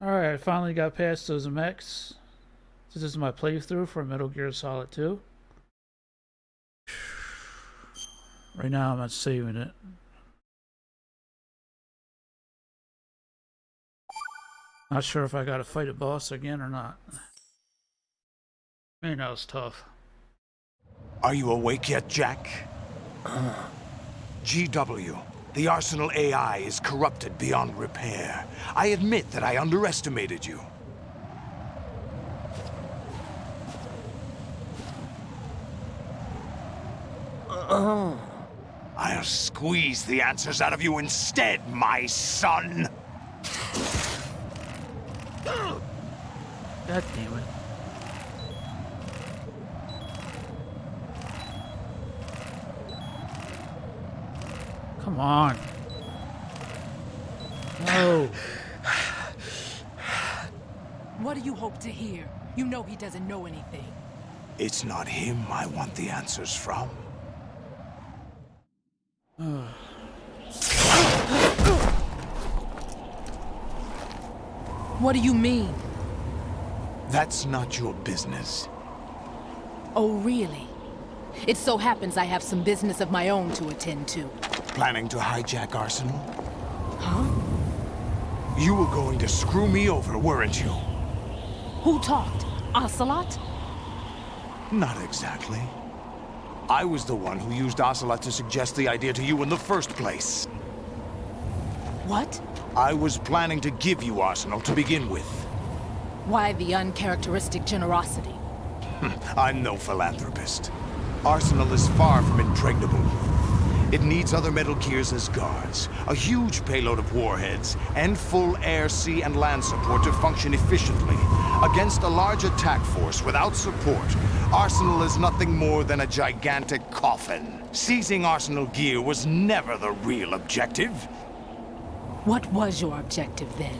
Alright, I finally got past those mechs. This is my playthrough for Metal Gear Solid 2. Right now I'm not saving it. Not sure if I gotta fight a boss again or not. Man, that was tough. Are you awake yet, Jack? GW, the Arsenal AI is corrupted beyond repair. I admit that I underestimated you. I'll squeeze the answers out of you instead, my son! God damn it. Come on. No. What do you hope to hear? You know he doesn't know anything. It's not him I want the answers from. What do you mean? That's not your business. Oh, really? It so happens I have some business of my own to attend to. Planning to hijack Arsenal? Huh? You were going to screw me over, weren't you? Who talked? Ocelot? Not exactly. I was the one who used Ocelot to suggest the idea to you in the first place. What? I was planning to give you Arsenal to begin with. Why the uncharacteristic generosity? I'm no philanthropist. Arsenal is far from impregnable. It needs other Metal Gears as guards, a huge payload of warheads, and full air, sea, and land support to function efficiently. Against a large attack force without support, Arsenal is nothing more than a gigantic coffin. Seizing Arsenal gear was never the real objective. What was your objective then?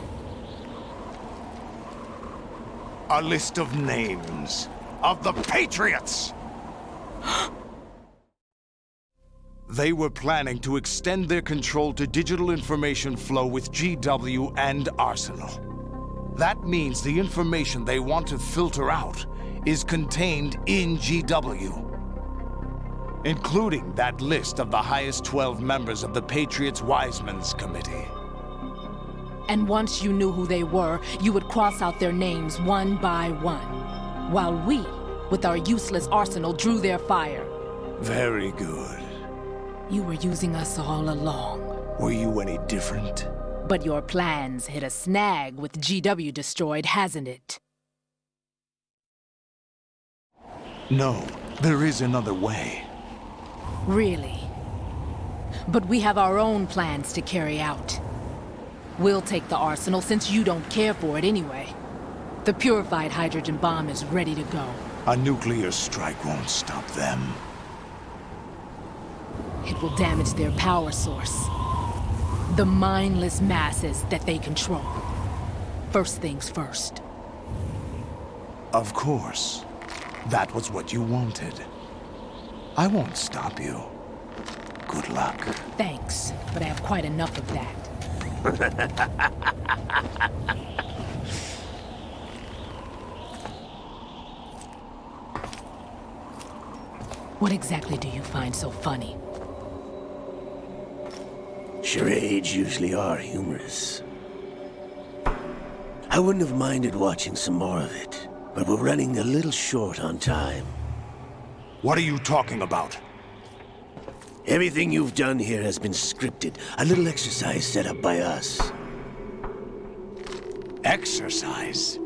A list of names of the Patriots! They were planning to extend their control to digital information flow with GW and Arsenal. That means the information they want to filter out is contained in GW, including that list of the highest 12 members of the Patriots Wiseman's Committee. And once you knew who they were, you would cross out their names one by one, while we, with our useless arsenal, drew their fire. Very good. You were using us all along. Were you any different? But your plans hit a snag with GW destroyed, hasn't it? No, there is another way. Really? But we have our own plans to carry out. We'll take the arsenal since you don't care for it anyway. The purified hydrogen bomb is ready to go. A nuclear strike won't stop them. It will damage their power source. The mindless masses that they control. First things first. Of course. That was what you wanted. I won't stop you. Good luck. Thanks, but I have quite enough of that. What exactly do you find so funny? Charades usually are humorous. I wouldn't have minded watching some more of it, but we're running a little short on time. What are you talking about? Everything you've done here has been scripted, a little exercise set up by us. Exercise?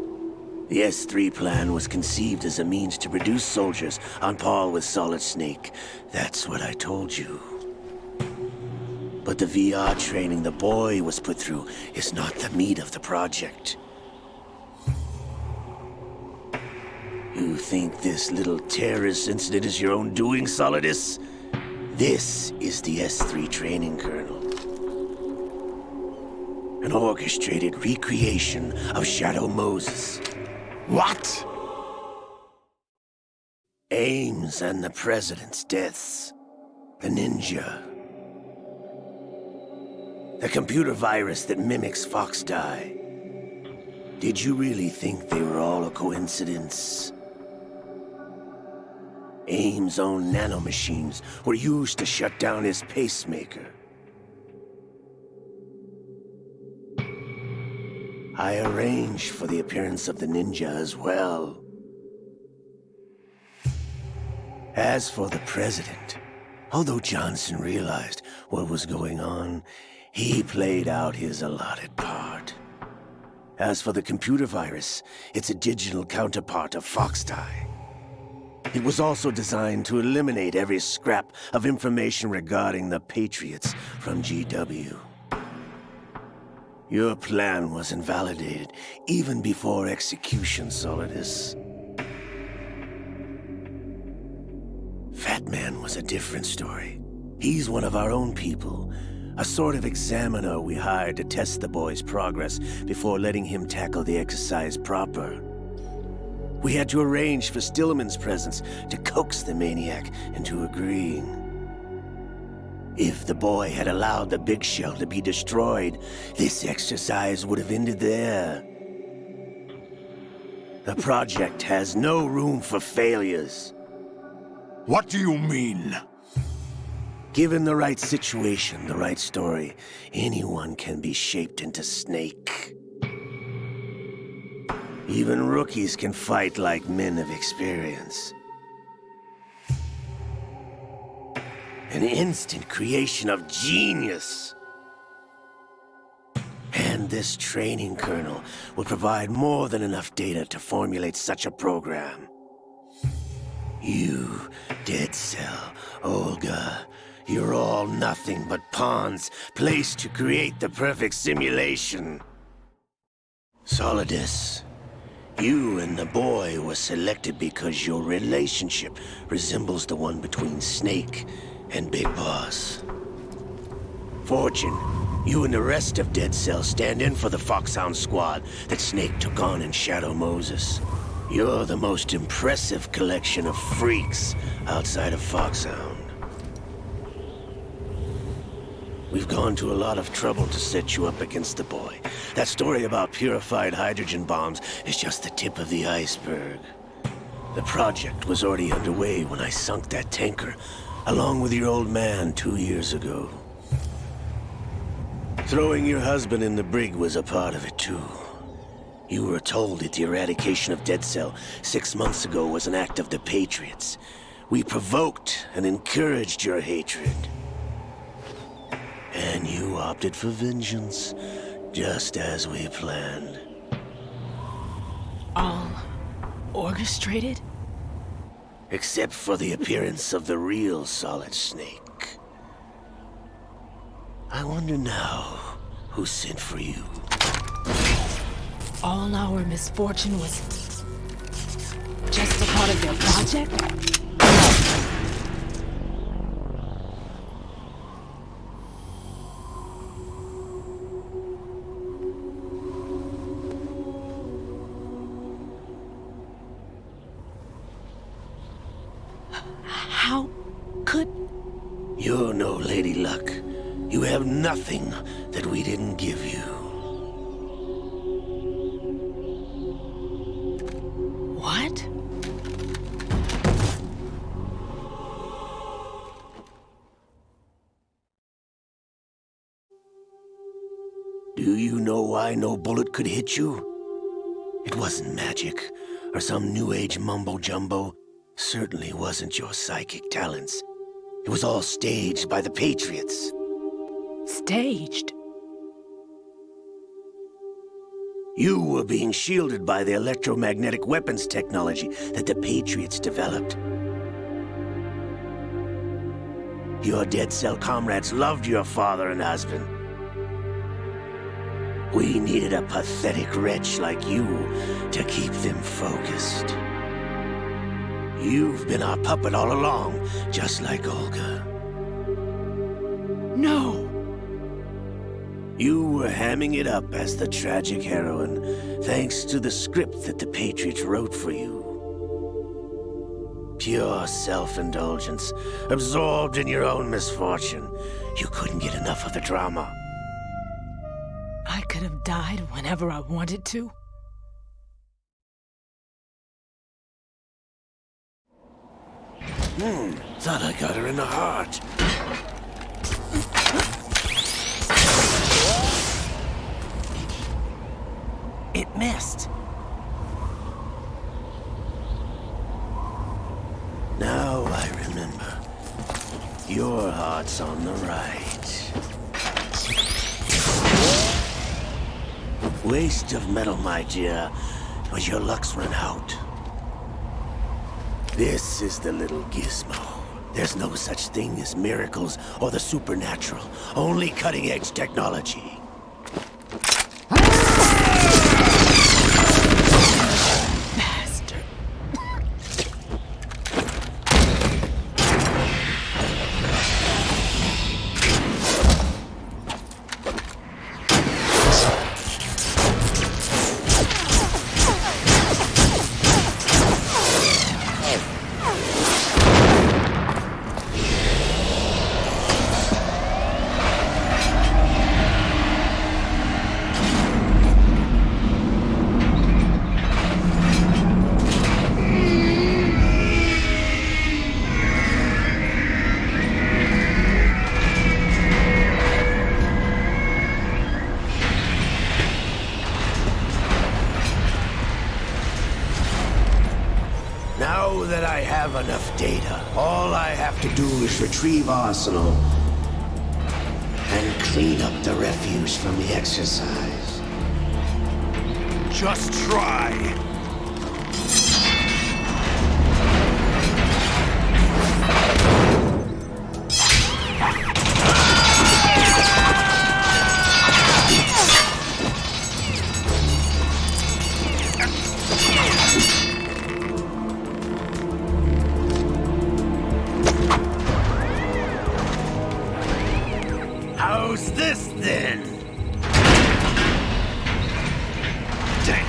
The S3 plan was conceived as a means to produce soldiers on par with Solid Snake. That's what I told you. But the VR training the boy was put through is not the meat of the project. You think this little terrorist incident is your own doing, Solidus? This is the S3 training kernel. An orchestrated recreation of Shadow Moses. What? Ames and the President's deaths. The ninja. The computer virus that mimics Fox Die. Did you really think they were all a coincidence? AIM's own nanomachines were used to shut down his pacemaker. I arranged for the appearance of the ninja as well. As for the president, although Johnson realized what was going on, he played out his allotted part. As for the computer virus, it's a digital counterpart of Foxtie. It was also designed to eliminate every scrap of information regarding the Patriots from GW. Your plan was invalidated even before execution, Solidus. Fat Man was a different story. He's one of our own people, a sort of examiner we hired to test the boy's progress before letting him tackle the exercise proper. We had to arrange for Stillman's presence to coax the maniac into agreeing. If the boy had allowed the big shell to be destroyed, this exercise would have ended there. The project has no room for failures. What do you mean? Given the right situation, the right story, anyone can be shaped into Snake. Even rookies can fight like men of experience. An instant creation of genius. And this training kernel will provide more than enough data to formulate such a program. You, Dead Cell, Olga, you're all nothing but pawns placed to create the perfect simulation. Solidus, you and the boy were selected because your relationship resembles the one between Snake and Big Boss. Fortune, you and the rest of Dead Cell stand in for the Foxhound squad that Snake took on in Shadow Moses. You're the most impressive collection of freaks outside of Foxhound. We've gone to a lot of trouble to set you up against the boy. That story about purified hydrogen bombs is just the tip of the iceberg. The project was already underway when I sunk that tanker, along with your old man 2 years ago. Throwing your husband in the brig was a part of it too. You were told that the eradication of Dead Cell 6 months ago was an act of the Patriots. We provoked and encouraged your hatred. And you opted for vengeance, just as we planned. All orchestrated? Except for the appearance of the real Solid Snake. I wonder now who sent for you. All our misfortune was just a part of their project? How could... You're no Lady Luck. You have nothing that we didn't give you. What? Do you know why no bullet could hit you? It wasn't magic, or some new age mumbo-jumbo. Certainly wasn't your psychic talents. It was all staged by the Patriots. Staged? You were being shielded by the electromagnetic weapons technology that the Patriots developed. Your Dead Cell comrades loved your father and husband. We needed a pathetic wretch like you to keep them focused. You've been our puppet all along, just like Olga. No! You were hamming it up as the tragic heroine, thanks to the script that the Patriots wrote for you. Pure self-indulgence, absorbed in your own misfortune. You couldn't get enough of the drama. I could have died whenever I wanted to. Thought I got her in the heart. It missed. Now I remember. Your heart's on the right. Waste of metal, my dear, but your luck's run out. This is the little gizmo. There's no such thing as miracles or the supernatural. Only cutting-edge technology. Bastard. Now that I have enough data, all I have to do is retrieve Arsenal and clean up the refuse from the exercise. Just try. How's this then? Damn.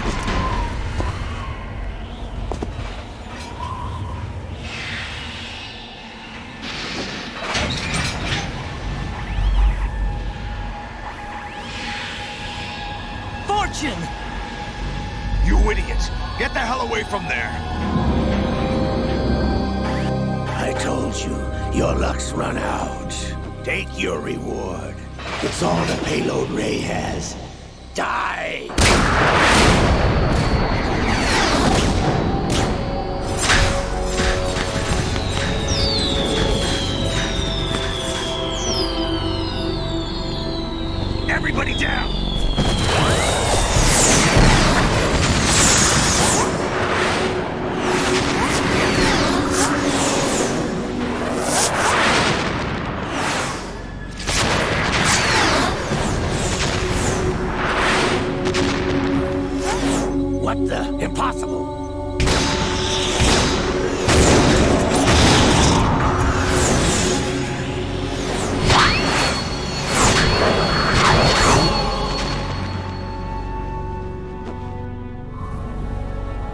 Fortune! You idiot! Get the hell away from there! I told you, your luck's run out. Take your reward. It's all the payload Ray has. Die! Everybody down! What the? Impossible!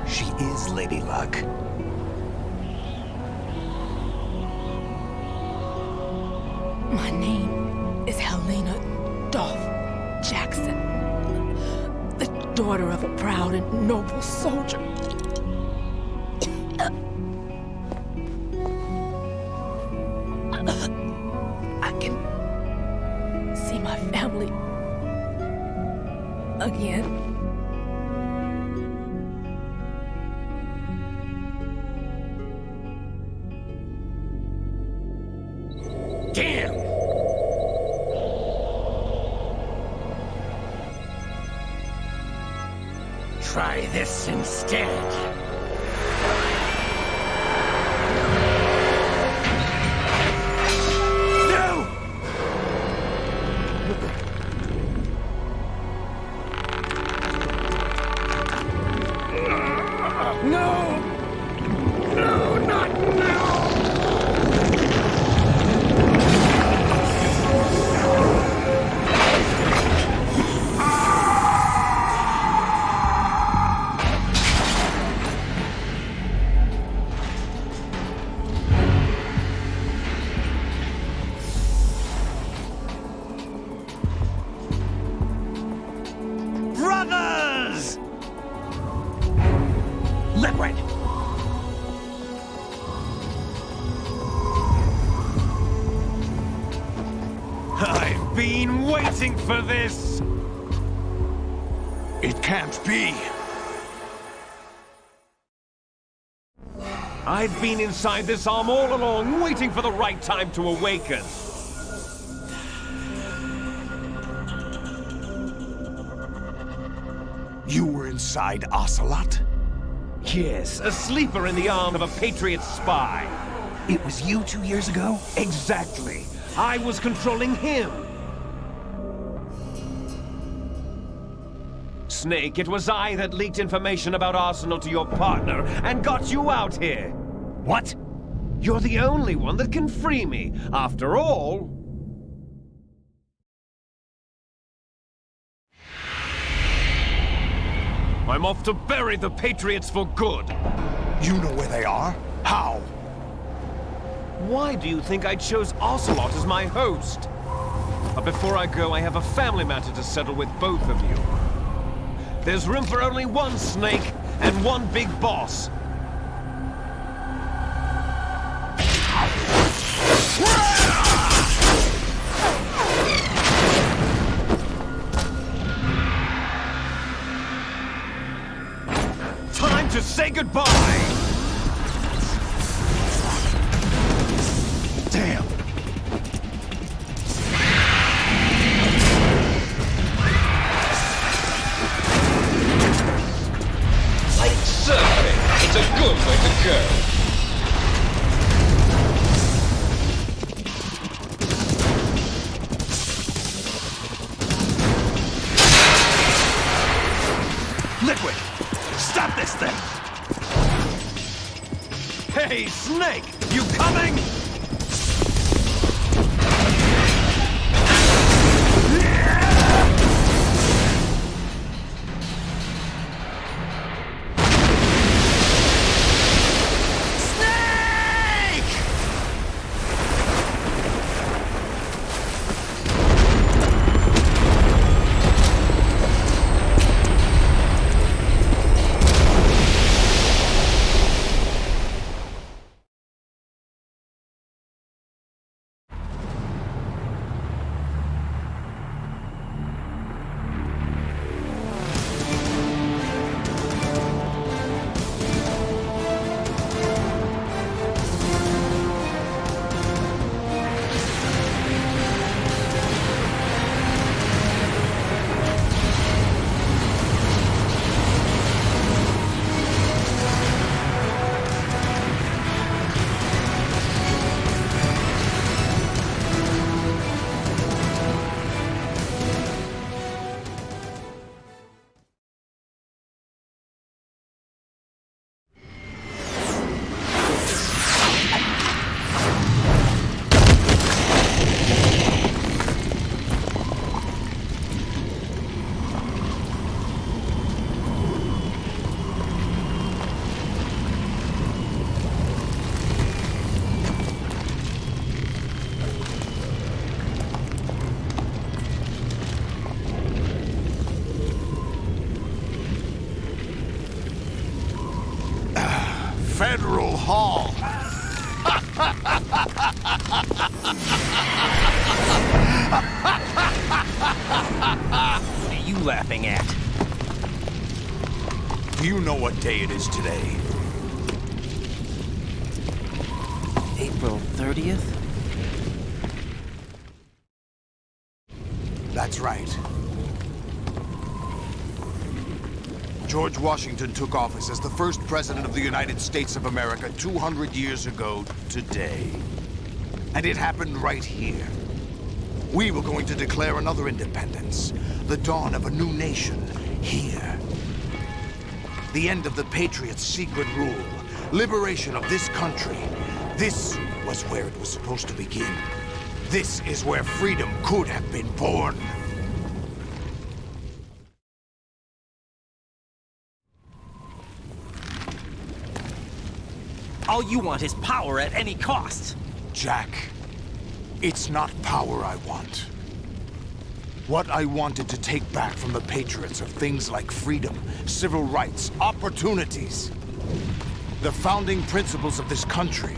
She is Lady Luck. My name is Helena Dolph Jackson, the daughter of a proud and noble soldier. I can see my family again. Damn! Try this instead. No! No! No, not now! for this? It can't be. I've been inside this arm all along, waiting for the right time to awaken. You were inside Ocelot? Yes, a sleeper in the arm of a Patriot spy. It was you 2 years ago? Exactly. I was controlling him. Snake, it was I that leaked information about Arsenal to your partner and got you out here. What? You're the only one that can free me. After all... I'm off to bury the Patriots for good. You know where they are? How? Why do you think I chose Ocelot as my host? But before I go, I have a family matter to settle with both of you. There's room for only one Snake and one big boss. Time to say goodbye! Damn. Like surfing, it's a good way to go. Liquid! Stop this thing! Hey, Snake! You coming? Federal Hall. What are you laughing at? Do you know what day it is today? April 30th? That's right. George Washington took office as the first president of the United States of America 200 years ago today. And it happened right here. We were going to declare another independence, the dawn of a new nation, here. The end of the Patriots' secret rule, liberation of this country. This was where it was supposed to begin. This is where freedom could have been born. All you want is power at any cost. Jack, it's not power I want. What I wanted to take back from the Patriots are things like freedom, civil rights, opportunities. The founding principles of this country.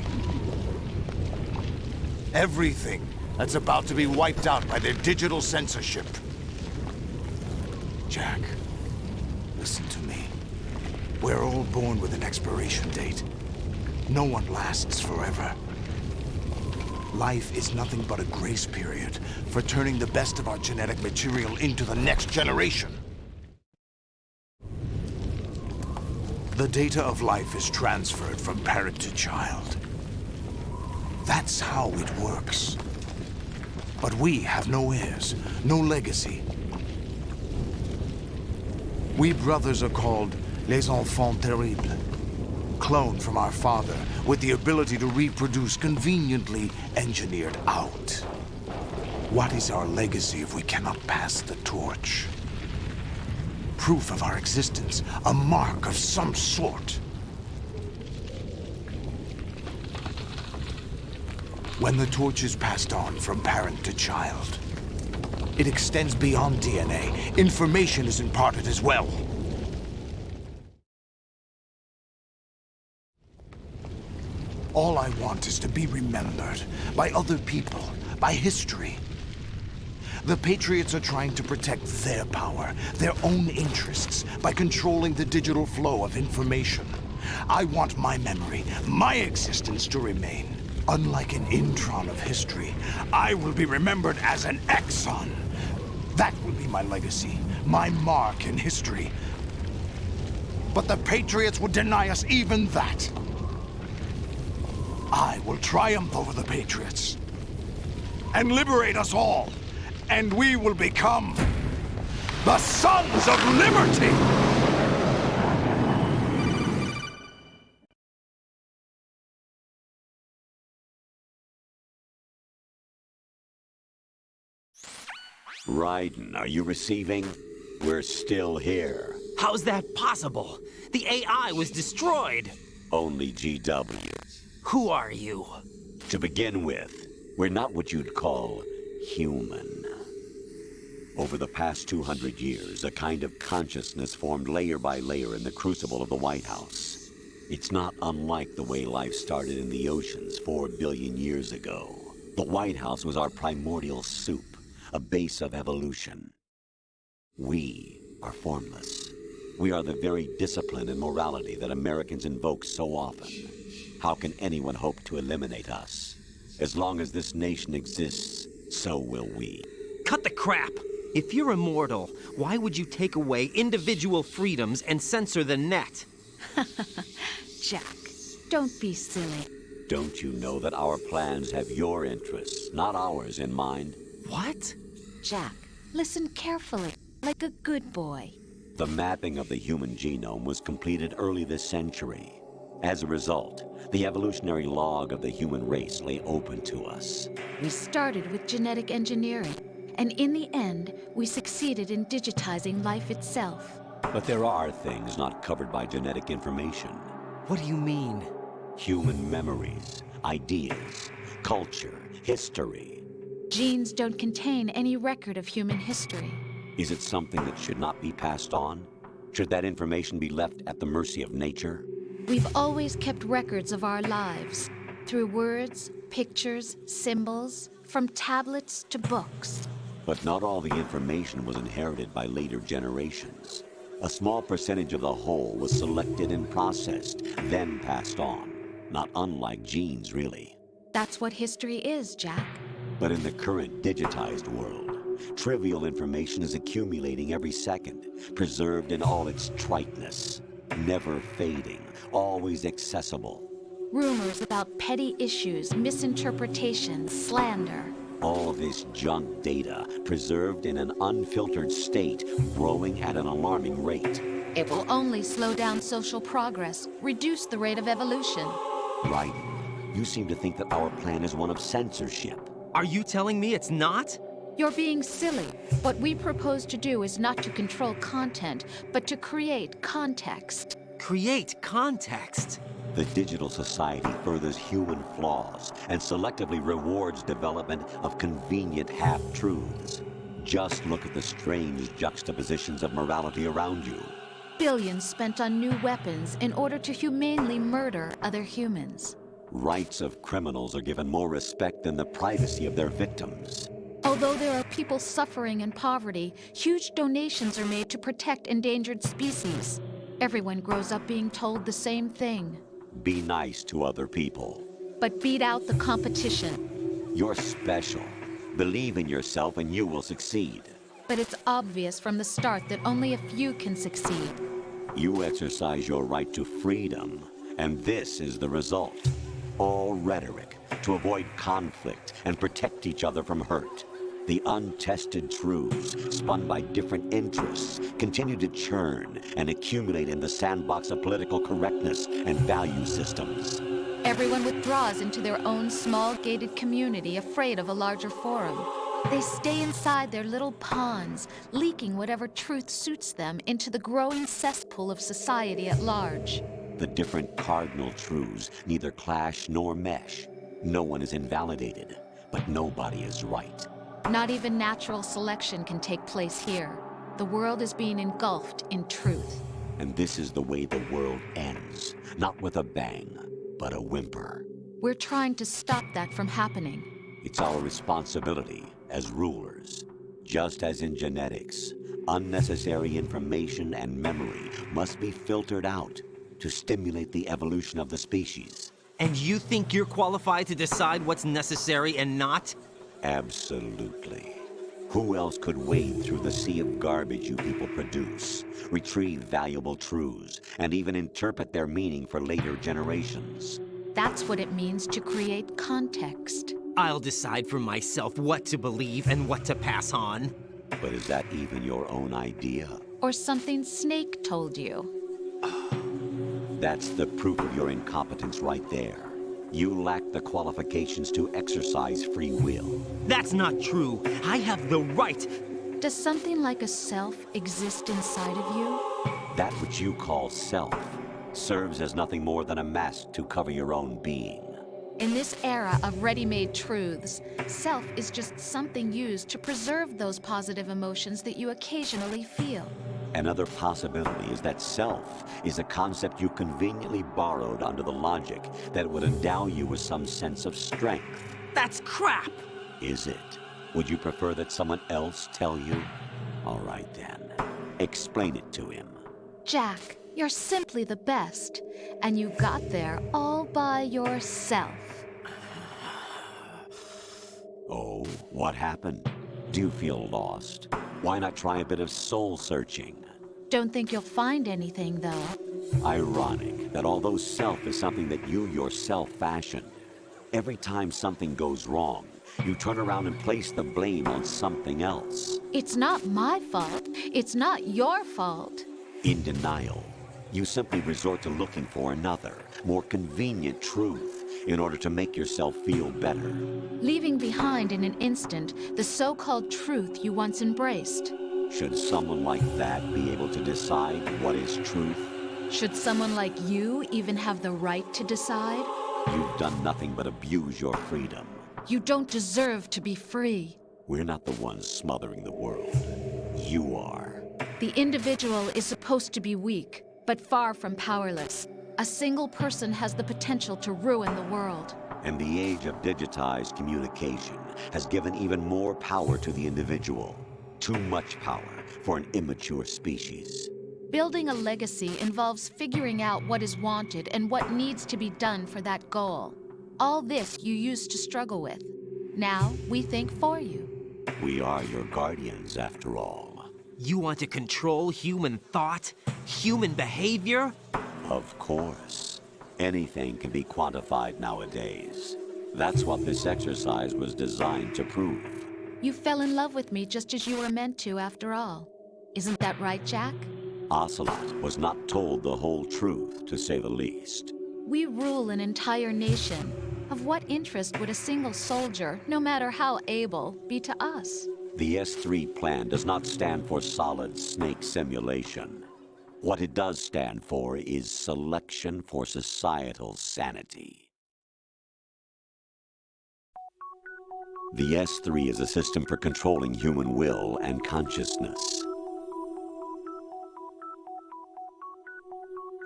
Everything that's about to be wiped out by their digital censorship. Jack. Listen to me. We're all born with an expiration date. No one lasts forever. Life is nothing but a grace period for turning the best of our genetic material into the next generation. The data of life is transferred from parent to child. That's how it works. But we have no heirs, no legacy. We brothers are called les enfants terribles, cloned from our father with the ability to reproduce conveniently engineered out. What is our legacy if we cannot pass the torch? Proof of our existence, a mark of some sort. When the torch is passed on from parent to child, it extends beyond DNA. Information is imparted as well. All I want is to be remembered by other people, by history. The Patriots are trying to protect their power, their own interests, by controlling the digital flow of information. I want my memory, my existence to remain. Unlike an intron of history, I will be remembered as an exon. That will be my legacy, my mark in history. But the Patriots would deny us even that. I will triumph over the Patriots and liberate us all, and we will become the Sons of Liberty! Raiden, are you receiving? We're still here. How's that possible? The AI was destroyed. Only GW. Who are you? To begin with, we're not what you'd call human. Over the past 200 years, a kind of consciousness formed layer by layer in the crucible of the White House. It's not unlike the way life started in the oceans 4 billion years ago. The White House was our primordial soup, a base of evolution. We are formless. We are the very discipline and morality that Americans invoke so often. How can anyone hope to eliminate us? As long as this nation exists, so will we. Cut the crap! If you're immortal, why would you take away individual freedoms and censor the net? Jack, don't be silly. Don't you know that our plans have your interests, not ours, in mind? What? Jack, listen carefully, like a good boy. The mapping of the human genome was completed early this century. As a result, the evolutionary log of the human race lay open to us. We started with genetic engineering, and in the end, we succeeded in digitizing life itself. But there are things not covered by genetic information. What do you mean? Human memories, ideas, culture, history. Genes don't contain any record of human history. Is it something that should not be passed on? Should that information be left at the mercy of nature? We've always kept records of our lives, through words, pictures, symbols, from tablets to books. But not all the information was inherited by later generations. A small percentage of the whole was selected and processed, then passed on. Not unlike genes, really. That's what history is, Jack. But in the current digitized world, trivial information is accumulating every second, preserved in all its triteness, never fading, always accessible. Rumors about petty issues, misinterpretations, slander. All this junk data, preserved in an unfiltered state, growing at an alarming rate. It will only slow down social progress, reduce the rate of evolution. Raiden, you seem to think that our plan is one of censorship. Are you telling me it's not? You're being silly. What we propose to do is not to control content, but to create context. Create context? The digital society furthers human flaws and selectively rewards development of convenient half-truths. Just look at the strange juxtapositions of morality around you. Billions spent on new weapons in order to humanely murder other humans. Rights of criminals are given more respect than the privacy of their victims. Although there are people suffering in poverty, huge donations are made to protect endangered species. Everyone grows up being told the same thing. Be nice to other people. But beat out the competition. You're special. Believe in yourself and you will succeed. But it's obvious from the start that only a few can succeed. You exercise your right to freedom, and this is the result. All rhetoric to avoid conflict and protect each other from hurt. The untested truths, spun by different interests, continue to churn and accumulate in the sandbox of political correctness and value systems. Everyone withdraws into their own small gated community, afraid of a larger forum. They stay inside their little ponds, leaking whatever truth suits them into the growing cesspool of society at large. The different cardinal truths neither clash nor mesh. No one is invalidated, but nobody is right. Not even natural selection can take place here. The world is being engulfed in truth. And this is the way the world ends, not with a bang, but a whimper. We're trying to stop that from happening. It's our responsibility as rulers. Just as in genetics, unnecessary information and memory must be filtered out to stimulate the evolution of the species. And you think you're qualified to decide what's necessary and not? Absolutely. Who else could wade through the sea of garbage you people produce, retrieve valuable truths, and even interpret their meaning for later generations? That's what it means to create context. I'll decide for myself what to believe and what to pass on. But is that even your own idea? Or something Snake told you? That's the proof of your incompetence right there. You lack the qualifications to exercise free will. That's not true. I have the right. Does something like a self exist inside of you? That which you call self serves as nothing more than a mask to cover your own being. In this era of ready-made truths, self is just something used to preserve those positive emotions that you occasionally feel. Another possibility is that self is a concept you conveniently borrowed under the logic that it would endow you with some sense of strength. That's crap! Is it? Would you prefer that someone else tell you? All right then. Explain it to him. Jack, you're simply the best, and you got there all by yourself. Oh, what happened? Do you feel lost? Why not try a bit of soul searching? Don't think you'll find anything, though. Ironic that although self is something that you yourself fashioned, every time something goes wrong, you turn around and place the blame on something else. It's not my fault. It's not your fault. In denial, you simply resort to looking for another, more convenient truth in order to make yourself feel better. Leaving behind in an instant the so-called truth you once embraced. Should someone like that be able to decide what is truth? Should someone like you even have the right to decide? You've done nothing but abuse your freedom. You don't deserve to be free. We're not the ones smothering the world. You are. The individual is supposed to be weak, but far from powerless. A single person has the potential to ruin the world. And the age of digitized communication has given even more power to the individual. Too much power for an immature species. Building a legacy involves figuring out what is wanted and what needs to be done for that goal. All this you used to struggle with. Now we think for you. We are your guardians, after all. You want to control human thought? Human behavior? Of course. Anything can be quantified nowadays. That's what this exercise was designed to prove. You fell in love with me just as you were meant to, after all. Isn't that right, Jack? Ocelot was not told the whole truth, to say the least. We rule an entire nation. Of what interest would a single soldier, no matter how able, be to us? The S3 plan does not stand for solid snake simulation. What it does stand for is selection for societal sanity. The S3 is a system for controlling human will and consciousness.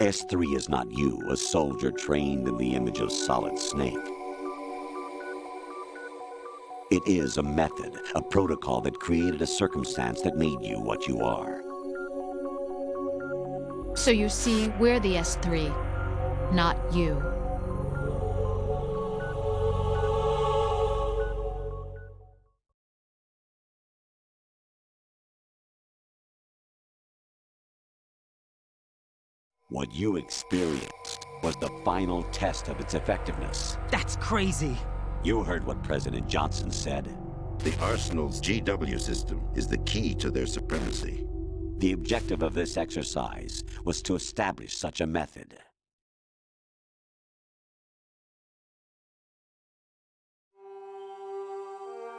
S3 is not you, a soldier trained in the image of Solid Snake. It is a method, a protocol that created a circumstance that made you what you are. So you see, we're the S3, not you. What you experienced was the final test of its effectiveness. That's crazy. You heard what President Johnson said. The Arsenal's GW system is the key to their supremacy. The objective of this exercise was to establish such a method.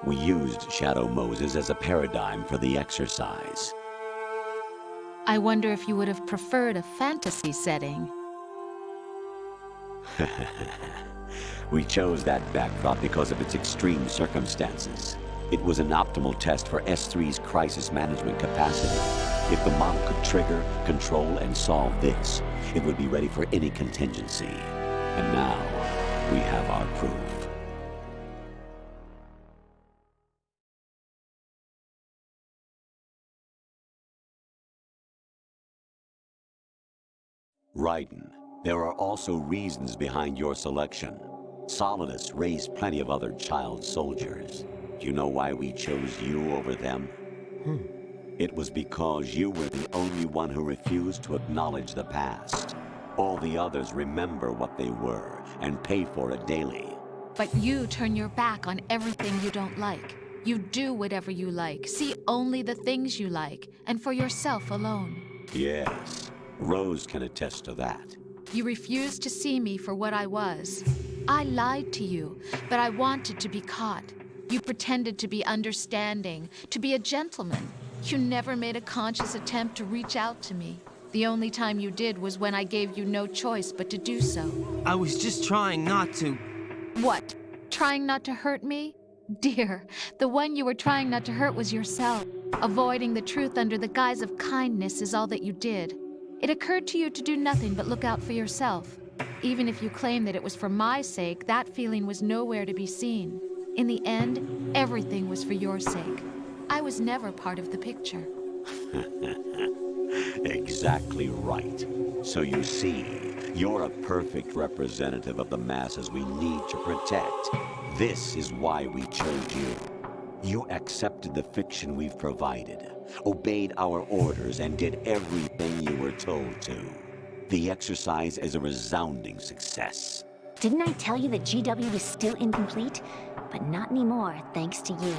We used Shadow Moses as a paradigm for the exercise. I wonder if you would have preferred a fantasy setting. We chose that backdrop because of its extreme circumstances. It was an optimal test for S3's crisis management capacity. If the model could trigger, control, and solve this, it would be ready for any contingency. And now, we have our proof. Raiden, there are also reasons behind your selection. Solidus raised plenty of other child soldiers. Do you know why we chose you over them? It was because you were the only one who refused to acknowledge the past. All the others remember what they were and pay for it daily. But you turn your back on everything you don't like. You do whatever you like, see only the things you like, and for yourself alone. Yes, Rose can attest to that. You refused to see me for what I was. I lied to you, but I wanted to be caught. You pretended to be understanding, to be a gentleman. You never made a conscious attempt to reach out to me. The only time you did was when I gave you no choice but to do so. I was just trying not to. What? Trying not to hurt me? Dear, the one you were trying not to hurt was yourself. Avoiding the truth under the guise of kindness is all that you did. It occurred to you to do nothing but look out for yourself. Even if you claim that it was for my sake, that feeling was nowhere to be seen. In the end, everything was for your sake. I was never part of the picture. Exactly right. So you see, you're a perfect representative of the masses we need to protect. This is why we chose you. You accepted the fiction we've provided, obeyed our orders, and did everything you were told to. The exercise is a resounding success. Didn't I tell you that GW is still incomplete? But not anymore, thanks to you.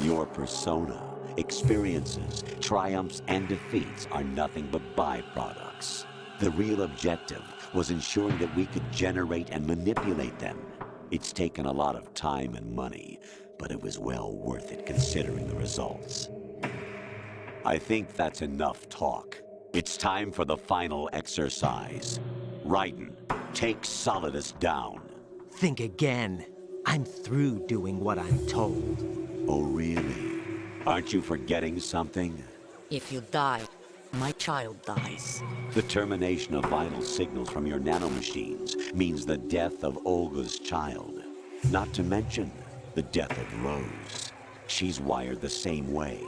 Your persona, experiences, triumphs, and defeats are nothing but byproducts. The real objective was ensuring that we could generate and manipulate them. It's taken a lot of time and money, but it was well worth it considering the results. I think that's enough talk. It's time for the final exercise. Raiden, take Solidus down. Think again. I'm through doing what I'm told. Oh, really? Aren't you forgetting something? If you die, my child dies. The termination of vital signals from your nanomachines means the death of Olga's child. Not to mention the death of Rose. She's wired the same way.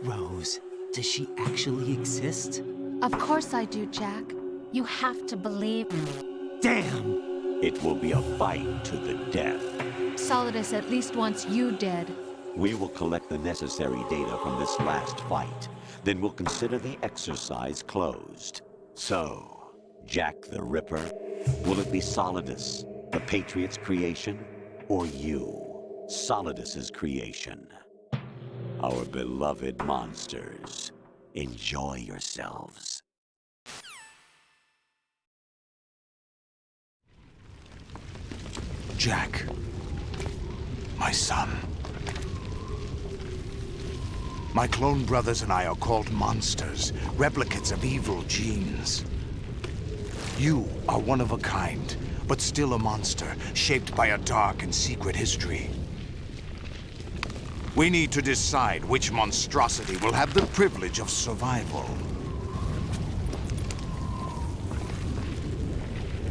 Rose, does she actually exist? Of course I do, Jack. You have to believe me. Damn! It will be a fight to the death. Solidus at least wants you dead. We will collect the necessary data from this last fight. Then we'll consider the exercise closed. So, Jack the Ripper, will it be Solidus, the Patriot's creation, or you, Solidus's creation? Our beloved monsters, enjoy yourselves. Jack, my son. My clone brothers and I are called monsters, replicates of evil genes. You are one of a kind, but still a monster, shaped by a dark and secret history. We need to decide which monstrosity will have the privilege of survival.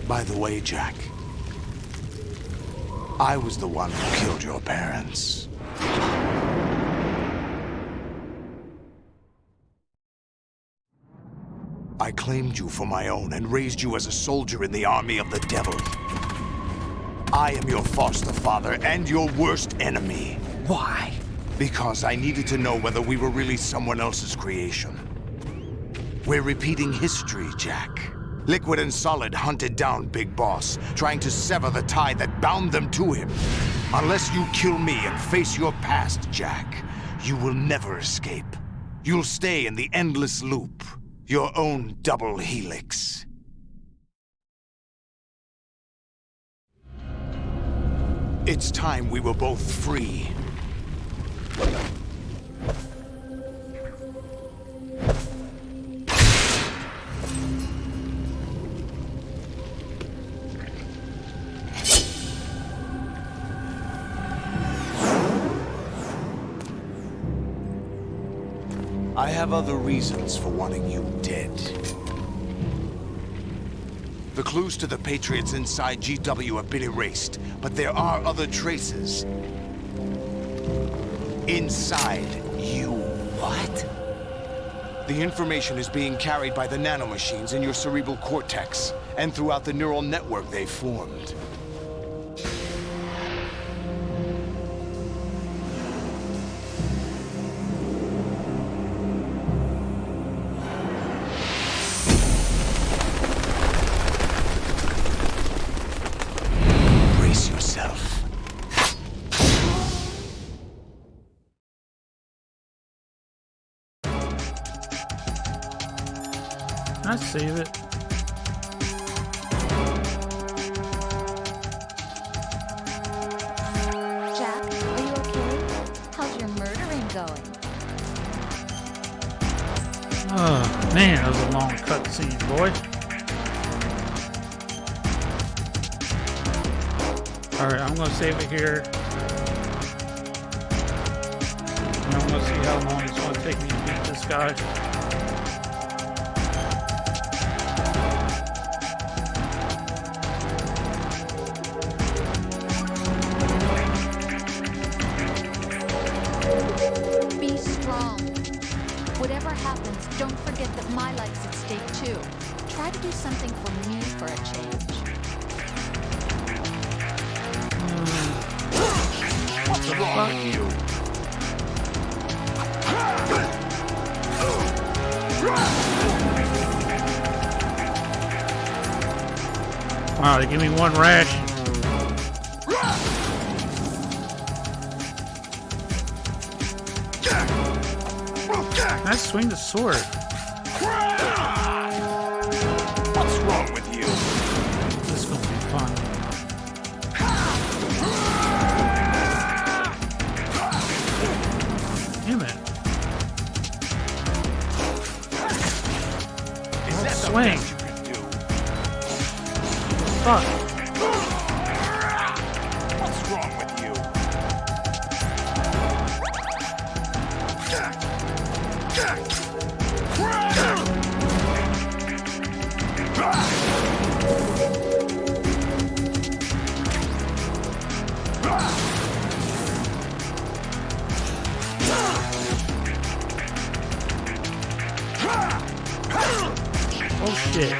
By the way, Jack, I was the one who killed your parents. I claimed you for my own and raised you as a soldier in the army of the devil. I am your foster father and your worst enemy. Why? Because I needed to know whether we were really someone else's creation. We're repeating history, Jack. Liquid and Solid hunted down Big Boss, trying to sever the tie that bound them to him. Unless you kill me and face your past, Jack, you will never escape. You'll stay in the endless loop, your own double helix. It's time we were both free. I have other reasons for wanting you dead. The clues to the Patriots inside GW have been erased, but there are other traces. Inside you. What? The information is being carried by the nanomachines in your cerebral cortex, and throughout the neural network they formed. Brace yourself. I save it. Jack, are you okay? How's your murdering going? Oh man, that was a long cutscene, boy. Alright, I'm gonna save it here. And I'm gonna see how long it's gonna take me to beat this guy. Be strong. Whatever happens, don't forget that my life's at stake too. Try to do something for me for a change. What's wrong with you? Wow, they give me one ration. Can I swing the sword? What's wrong with you? This is gonna be fun. Damn it. Is that the swing. best you can do? Fuck. What's wrong with you? Oh shit.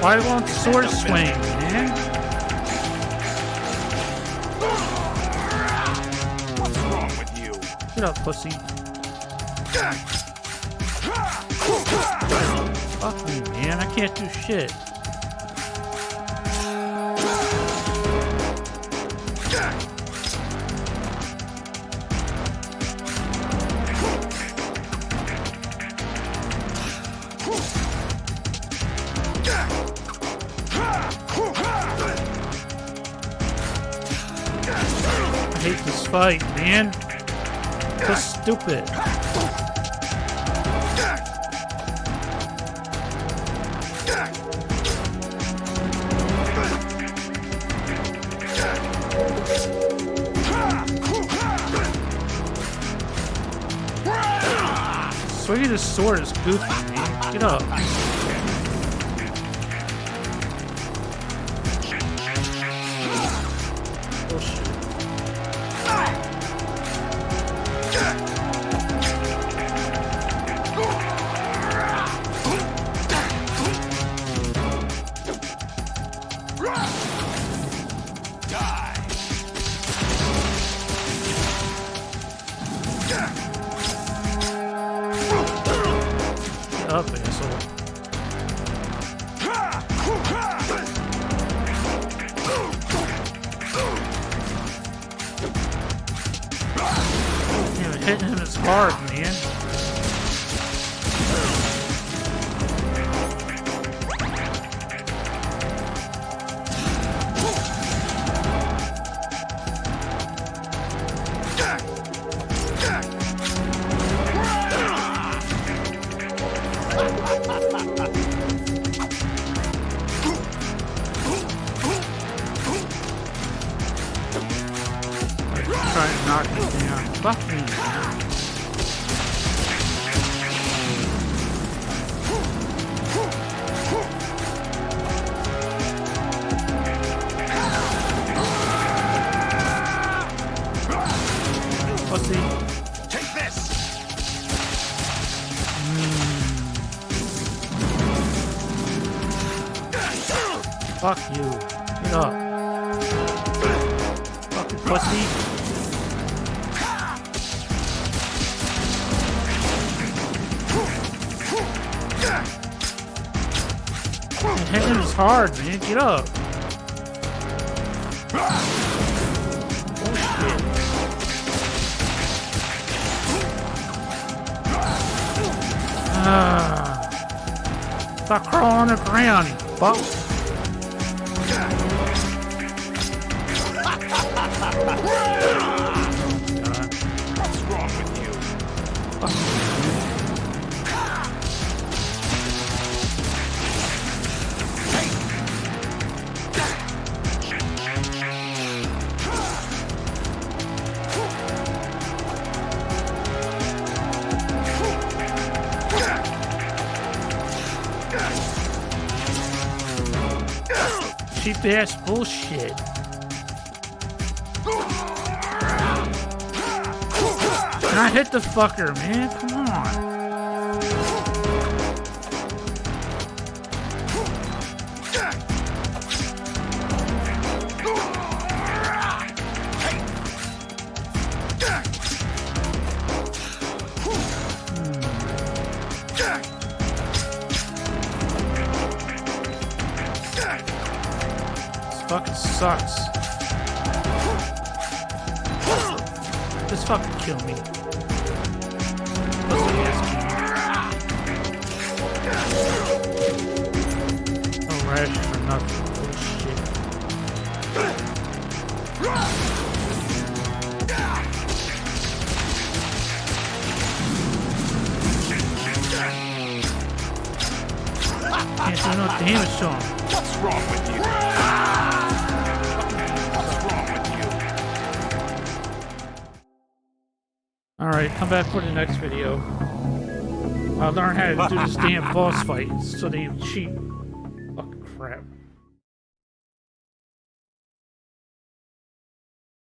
Why won't the sword swing, man? What's wrong with you? Get up, pussy. Fuck me, man. I can't do shit. I hate this fight, man. So stupid. Swinging his sword is goofy, man. Get up. Up, asshole. Damn, hitting him is hard, man. Try and knock me down. Fuck me. Pussy. Take this! Fuck you. Get up. Fucking pussy. Hitting is hard, man. Get up. Bullshit. Stop crawling on the ground, you fuck. What's wrong with you? Cheap ass bullshit. Can I hit the fucker, man? Come on. Fucking sucks. Just fucking kill me. Pussy ass kid. No rash for nothing. Bullshit. Can't do no damage to him. What's wrong with you? Alright, come back for the next video. I'll learn how to do this damn boss fight so they cheat. Fucking crap.